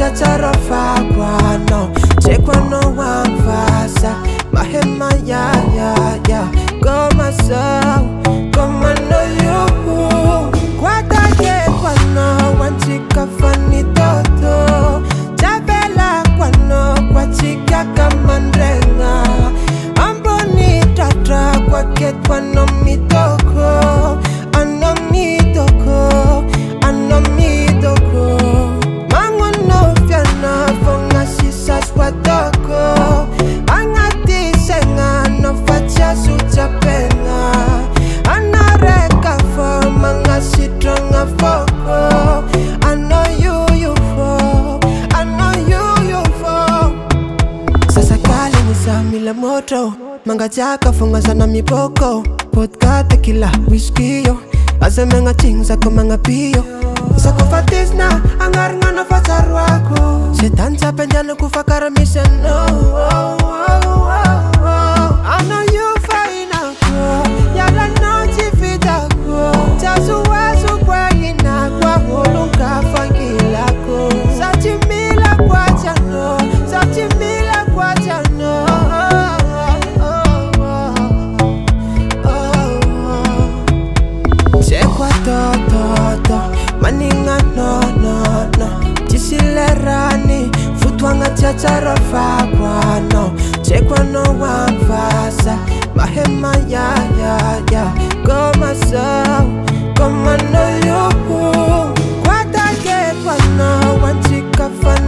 chacharafa kwano chekwano wamfasa mahema ya goma so goma no you kwata ye kwano wanchika fani toto chabela kwano kwa chika kamandrenga amboni tatra kwa ket kwano mitoko anomidoko mangono fiana fonga sisas watoko angati senga no facha suchapenga anareka fo manga sitranga foko I know you for sasa kale ni samila moto manga chaka fonga sana mipoko vodka tequila whiskey yo asemenga chingsa komanga pio sako fatisna angar ngano facharwako setanza penjana kufakara mission no I know you fine ako yala no chifitako chasuwasu kwa ina kwa hulunga fangilako sachimila kwa chano chekwa toto maninga no chisilerani futwanga chacharafa kwano chekwa no wamfasa mahema ya goma so goma no you kwata ke kwano wanchika fani